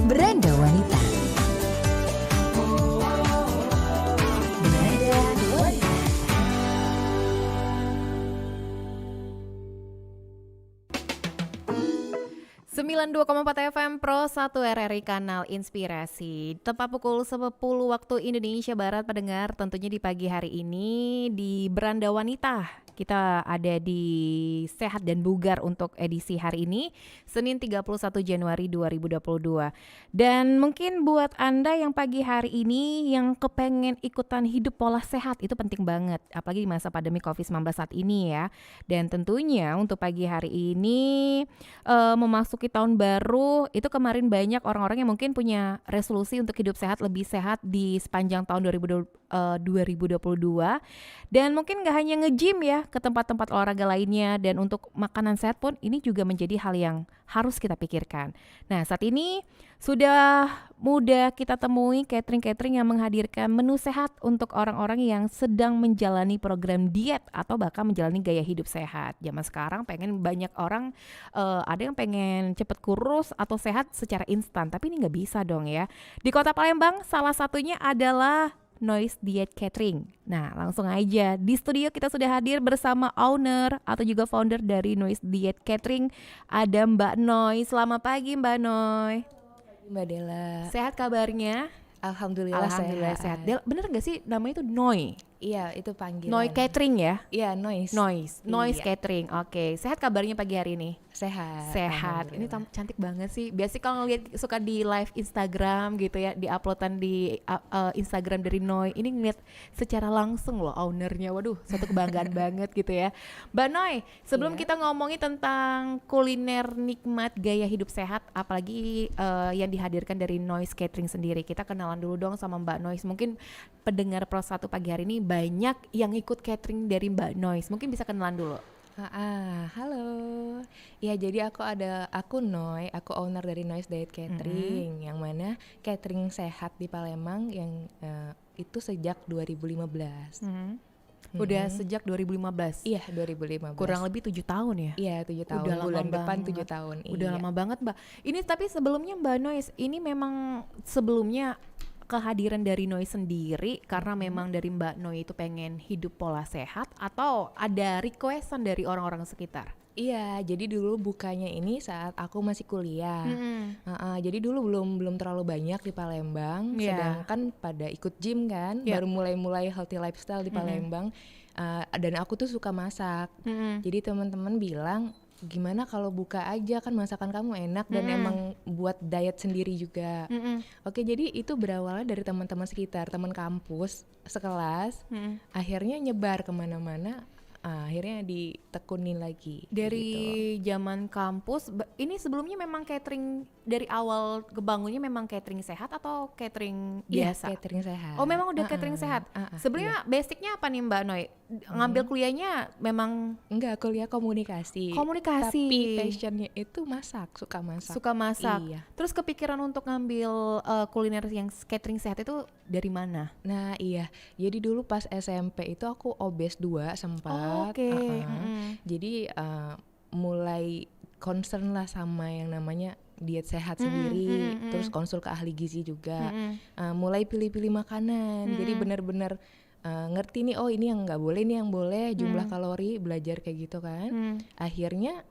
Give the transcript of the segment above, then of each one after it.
Beranda Wanita. Beranda Wanita. 92,4 FM Pro 1 RRI Kanal Inspirasi. Tepat pukul 10 waktu Indonesia Barat, pendengar, tentunya di pagi hari ini di Beranda Wanita. Kita ada di Sehat dan Bugar untuk edisi hari ini, Senin 31 Januari 2022. Dan mungkin buat Anda yang pagi hari ini yang kepengen ikutan hidup pola sehat, itu penting banget, apalagi di masa pandemi COVID-19 saat ini ya. Dan tentunya untuk pagi hari ini memasuki tahun baru, itu kemarin banyak orang-orang yang mungkin punya resolusi untuk hidup sehat, lebih sehat di sepanjang tahun 2022. Dan mungkin gak hanya nge-gym ya, ke tempat-tempat olahraga lainnya, dan untuk makanan sehat pun ini juga menjadi hal yang harus kita pikirkan. Nah, saat ini sudah mudah kita temui catering-catering yang menghadirkan menu sehat untuk orang-orang yang sedang menjalani program diet atau bahkan menjalani gaya hidup sehat. Zaman sekarang pengen banyak orang, ada yang pengen cepet kurus atau sehat secara instan, tapi ini nggak bisa dong ya. Di Kota Palembang salah satunya adalah Noise Diet Catering. Nah, langsung aja di studio kita sudah hadir bersama owner atau juga founder dari Noise Diet Catering, ada Mbak Noy. Selamat pagi Mbak Noy. Mbak Dela. Sehat kabarnya? Alhamdulillah sehat. Bener gak sih namanya itu Noy? Iya, itu panggilan. Noy Catering ya? Iya, Noise Noise Iya. Catering. Oke, sehat kabarnya pagi hari ini? Sehat. Ini cantik banget sih. Biasanya kalau ngeliat suka di live Instagram gitu ya, di uploadan di Instagram dari Noy. Ini ngeliat secara langsung loh ownernya. Waduh, suatu kebanggaan banget gitu ya. Mbak Noy, sebelum kita ngomongin tentang kuliner nikmat gaya hidup sehat, apalagi yang dihadirkan dari Noise Catering sendiri, kita kenalan dulu dong sama Mbak Noise. Mungkin pendengar Pro 1 pagi hari ini banyak yang ikut catering dari Mbak Noise. Mungkin bisa kenalan dulu. Halo. Ya, jadi aku Noy, aku owner dari Noise Diet Catering, yang mana catering sehat di Palembang yang itu sejak 2015. Udah sejak 2015? Iya, 2015. Kurang lebih 7 tahun ya? Iya, 7 tahun. Udah Bulan lama depan banget. 7 tahun. Udah iya. lama banget Mbak. Ini tapi sebelumnya Mbak Noise, ini memang sebelumnya kehadiran dari Noy sendiri karena memang dari Mbak Noy itu pengen hidup pola sehat, atau ada requestan dari orang-orang sekitar? Iya, jadi dulu bukanya ini saat aku masih kuliah. Jadi dulu belum terlalu banyak di Palembang, sedangkan pada ikut gym kan, baru mulai healthy lifestyle di Palembang. Dan aku tuh suka masak. Jadi teman-teman bilang, gimana kalau buka aja, kan masakan kamu enak dan emang buat diet sendiri juga. Oke, jadi itu berawalnya dari teman-teman sekitar, teman kampus sekelas, akhirnya nyebar kemana-mana. Akhirnya ditekunin lagi dari gitu. zaman kampus. Ini sebelumnya memang catering dari awal kebangunnya memang catering sehat atau catering biasa? Iya, catering sehat. Oh, memang udah catering sehat. Sebenarnya basicnya apa nih Mbak Noy? Ngambil kuliahnya memang enggak, kuliah komunikasi. Tapi passionnya itu masak, suka masak. Iya. Terus kepikiran untuk ngambil kuliner yang catering sehat itu dari mana? Nah iya, jadi dulu pas SMP itu aku obes 2 sempat. Jadi mulai concern lah sama yang namanya diet sehat sendiri, terus konsul ke ahli gizi juga. Mulai pilih-pilih makanan, jadi benar-benar ngerti nih, oh ini yang nggak boleh, ini yang boleh, jumlah kalori, belajar kayak gitu kan. Akhirnya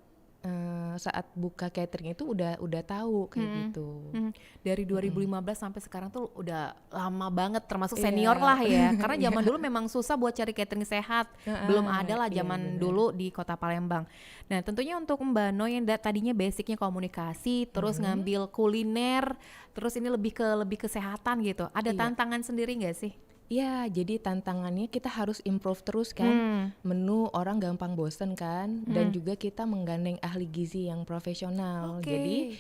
saat buka catering itu udah tahu kayak gitu. Dari 2015 sampai sekarang tuh udah lama banget, termasuk senior lah ya. Karena zaman dulu memang susah buat cari catering sehat, belum ada lah zaman dulu di Kota Palembang. Nah, tentunya untuk Mbak Noy yang tadinya basicnya komunikasi, terus ngambil kuliner, terus ini lebih ke kesehatan gitu. Ada tantangan sendiri nggak sih? Ya, jadi tantangannya kita harus improve terus kan. Menu orang gampang bosen kan, dan juga kita menggandeng ahli gizi yang profesional. Jadi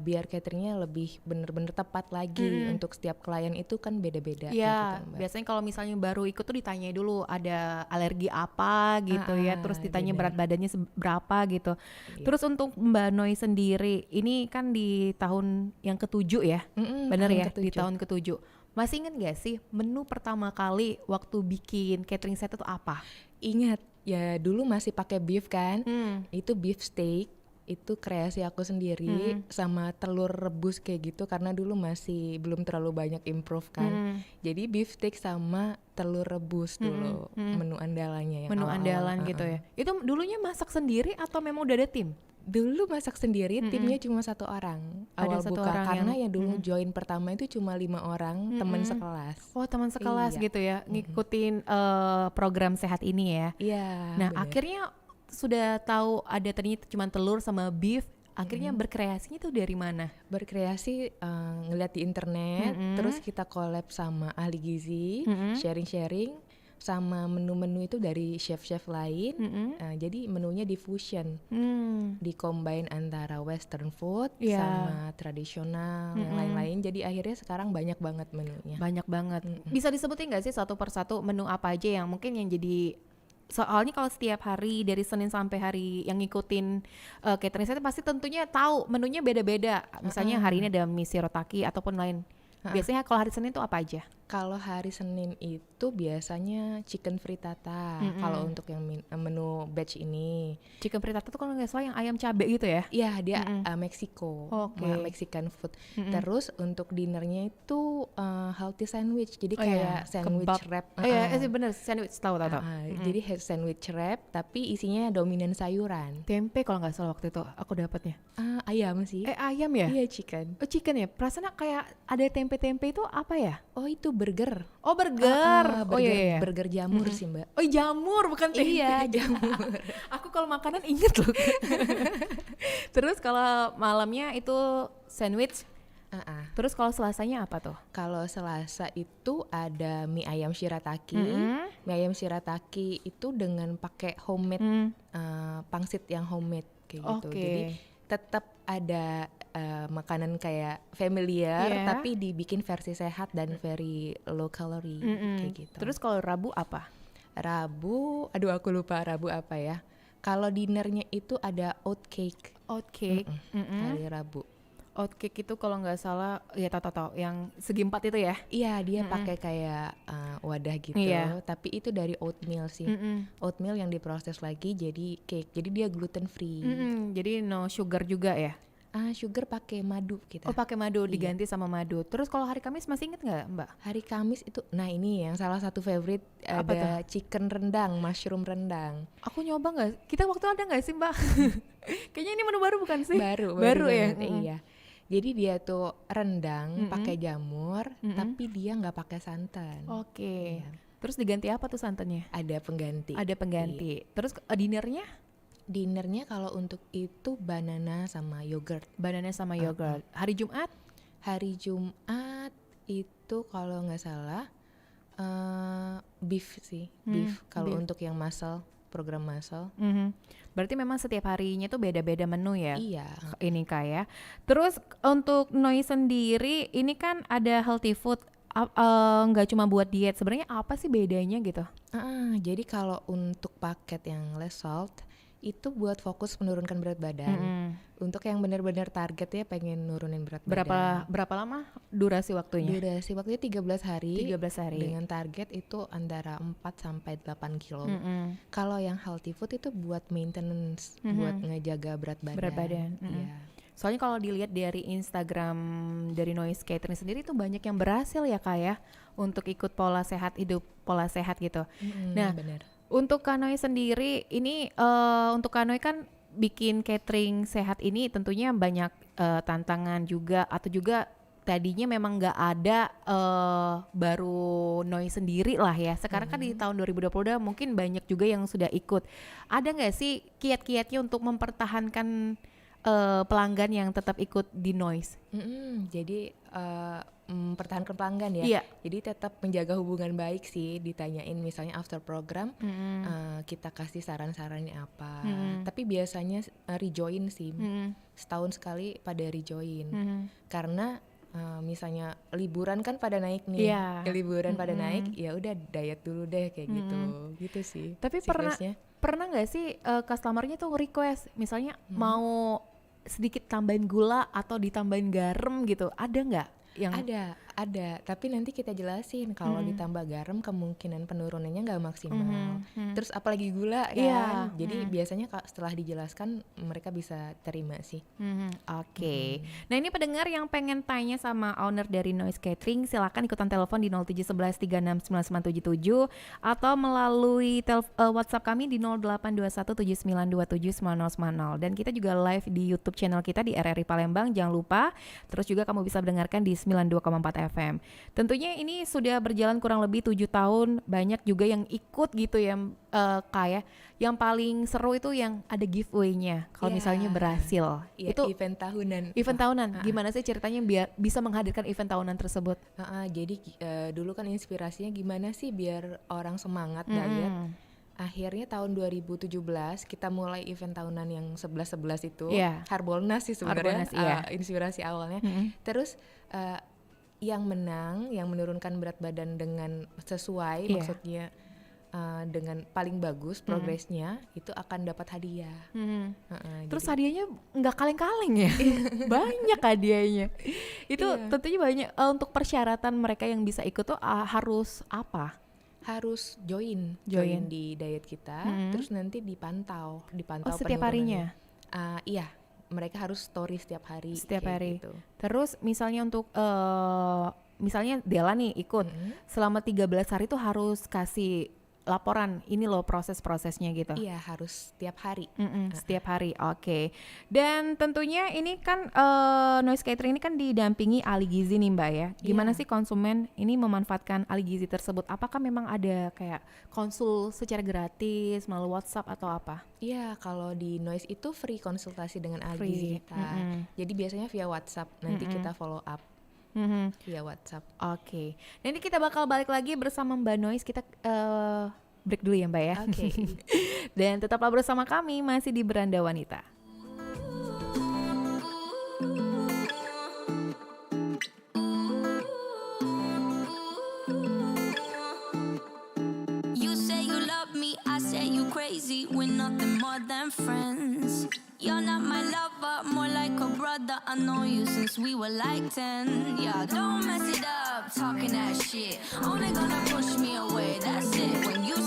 biar cateringnya lebih bener-bener tepat lagi untuk setiap klien itu kan beda-beda. Ya, gitu, biasanya kalau misalnya baru ikut tuh ditanya dulu ada alergi apa gitu ya, terus ditanya berat badannya berapa gitu. Terus untuk Mbak Noy sendiri, ini kan di tahun yang ke-7 ya, bener ya, di tahun ke-7. Masih ingat gak sih menu pertama kali waktu bikin catering set itu apa? Ingat, ya dulu masih pakai beef kan, itu beef steak. itu kreasi aku sendiri, sama telur rebus kayak gitu karena dulu masih belum terlalu banyak improve kan. Jadi beef steak sama telur rebus dulu menu andalannya yang menu awal-awal. andalan gitu ya. Itu dulunya masak sendiri atau memang udah ada tim? Dulu masak sendiri, timnya cuma 1 orang awal Ada 1 buka, orang karena ya dulu join pertama itu cuma 5 orang, teman sekelas. Oh, teman sekelas Iya. gitu ya, ngikutin program sehat ini ya. Iya. Nah, bener. akhirnya sudah tahu ada ternyata cuma telur sama beef, akhirnya berkreasinya tuh dari mana? Berkreasi ngeliat di internet, terus kita collab sama ahli gizi, sharing-sharing sama menu-menu itu dari chef-chef lain. Jadi menunya diffusion, di-combine antara western food sama tradisional yang lain-lain. Jadi akhirnya sekarang banyak banget menunya. Banyak banget. Bisa disebutin nggak sih satu persatu menu apa aja yang mungkin yang jadi, soalnya kalau setiap hari dari Senin sampai hari yang ngikutin catering saya pasti tentunya tahu menunya beda-beda. Misalnya hari ini ada mie sirotaki ataupun lain. Biasanya kalau hari Senin tuh apa aja? Kalau hari Senin itu biasanya chicken frittata. Kalau untuk yang menu batch ini, Chicken frittata tuh kalau nggak salah yang ayam cabe gitu ya? iya dia Meksiko, Oke. Mexican food. Terus untuk dinernya itu healthy sandwich, jadi Oh kayak iya, sandwich kebab. wrap. Iya sih bener, sandwich tahu. Jadi sandwich wrap, tapi isinya dominan sayuran. Tempe kalau nggak salah waktu itu aku dapatnya. Ayam sih. Ayam ya? Iya chicken. Oh chicken ya? Perasaan kayak ada tempe-tempe itu apa ya? Oh itu burger. Oh burger. Oh Burger, iya. burger jamur sih mbak. Oh jamur bukan tempe. Iya jamur. Aku kalau makanan inget loh. Terus kalau malamnya itu sandwich. Terus kalau Selasanya apa tuh? Kalau Selasa itu ada mie ayam shirataki. Mie ayam shirataki itu dengan pakai homemade pangsit yang homemade kayak gitu. Oke. Jadi tetap ada makanan kayak familiar, Iya. tapi dibikin versi sehat dan very low calorie kayak gitu. Terus kalau Rabu apa? Rabu, aduh aku lupa Rabu apa ya. Kalau dinernya itu ada oat cake. Oat cake. Hari Rabu. Oat cake itu kalau nggak salah ya tahu yang segi 4 itu ya. Iya dia pakai kayak wadah gitu, Iya. tapi itu dari oatmeal sih. Oatmeal yang diproses lagi jadi cake, jadi dia gluten free. Jadi no sugar juga ya. Sugar pakai madu kita. Oh pakai madu, diganti sama madu. Terus kalau hari Kamis masih inget nggak Mbak? Hari Kamis itu, nah ini yang salah satu favorite, Apa ada chicken rendang, mushroom rendang. Aku nyoba nggak? Kita waktu ada nggak sih Mbak? Kayaknya ini menu baru bukan sih? Baru ya. banget, iya. Jadi dia tuh rendang pakai jamur, tapi dia nggak pakai santan. Oke. Terus diganti apa tuh santannya? Ada pengganti. Ada pengganti. Terus dinernya? Dinernya kalau untuk itu banana sama yogurt. Banana sama yogurt. Hari Jumat? Hari Jumat itu kalau nggak salah beef sih, beef. Kalau untuk yang muscle, program muscle. Berarti memang setiap harinya tuh beda-beda menu ya? Iya. Ini kayak. Terus untuk Noi sendiri, ini kan ada healthy food. Nggak cuma buat diet. Sebenarnya apa sih bedanya gitu? Jadi kalau untuk paket yang less salt itu buat fokus menurunkan berat badan. Untuk yang benar-benar targetnya pengen nurunin berat badan. Berapa lama durasi waktunya? Durasi waktunya 13 hari. 13 hari. Dengan target itu antara 4 sampai 8 kilo. Kalau yang healthy food itu buat maintenance, buat ngejaga berat badan. Berat badan. Iya. Soalnya kalau dilihat dari Instagram dari Noise Catering sendiri tuh banyak yang berhasil ya Kak ya untuk ikut pola sehat gitu. Nah, bener. Untuk Kanoy sendiri ini untuk Kanoy kan bikin catering sehat ini tentunya banyak tantangan juga, atau juga tadinya memang nggak ada baru Noy sendiri lah ya. Sekarang kan di tahun 2022 mungkin banyak juga yang sudah ikut. Ada nggak sih kiat-kiatnya untuk mempertahankan pelanggan yang tetap ikut di Noise? Jadi mempertahankan pelanggan ya. Iya. Jadi tetap menjaga hubungan baik sih. Ditanyain misalnya after program kita kasih saran-sarannya apa. Tapi biasanya rejoin sih. Setahun sekali pada rejoin. Karena misalnya liburan kan pada naik nih. Iya. Liburan pada naik, ya udah diet dulu deh kayak gitu. Gitu sih. Tapi siklusnya. pernah nggak sih customernya tuh request misalnya mau sedikit tambahin gula atau ditambahin garam gitu, ada nggak? Yang Ada, tapi nanti kita jelasin kalau ditambah garam kemungkinan penurunannya nggak maksimal. Terus apalagi gula kan, jadi biasanya setelah dijelaskan mereka bisa terima sih. Oke. Nah ini pendengar yang pengen tanya sama owner dari Noise Catering, silakan ikutan telepon di 0711369977 atau melalui WhatsApp kami di 082179279090. Dan kita juga live di YouTube channel kita di RRI Palembang, jangan lupa. Terus juga kamu bisa mendengarkan di 92,4 FM. Tentunya ini sudah berjalan kurang lebih 7 tahun, banyak juga yang ikut gitu ya, kayak yang paling seru itu yang ada giveaway-nya kalau misalnya berhasil. Itu event tahunan. Event tahunan. Gimana sih ceritanya biar bisa menghadirkan event tahunan tersebut? Jadi dulu kan inspirasinya gimana sih biar orang semangat diet. Akhirnya tahun 2017 kita mulai event tahunan yang 11-11 itu. Harbolnas sih sebenarnya inspirasi awalnya. Terus yang menang, yang menurunkan berat badan dengan sesuai, maksudnya dengan paling bagus progresnya, itu akan dapat hadiah. Terus hadiahnya nggak kaleng-kaleng ya, banyak hadiahnya. Itu tentunya banyak. Untuk persyaratan mereka yang bisa ikut tuh harus apa? Harus join di diet kita, terus nanti dipantau setiap harinya. Iya. Mereka harus story setiap hari. Gitu. Terus misalnya untuk misalnya Della nih ikut selama 13 hari tuh harus kasih laporan, ini loh proses-prosesnya gitu. Iya, harus setiap hari. Setiap hari, oke. Dan tentunya ini kan Noise Catering ini kan didampingi ahli gizi nih Mbak ya. Gimana sih konsumen ini memanfaatkan ahli gizi tersebut? Apakah memang ada kayak konsul secara gratis melalui WhatsApp atau apa? Iya, kalau di Noise itu free konsultasi dengan ahli gizi kita. Jadi biasanya via WhatsApp, nanti kita follow up. Via WhatsApp. Oke. Nanti kita bakal balik lagi bersama Mbak Noise. Kita break dulu ya Mbak ya. Oke. Dan tetaplah bersama kami masih di Beranda Wanita. You say you love me, I say you crazy. We're nothing more than friends. You're not my lover, more like a brother. I know you since we were like 10. Yeah, don't mess it up, talking that shit. Only gonna push me away, that's it. When you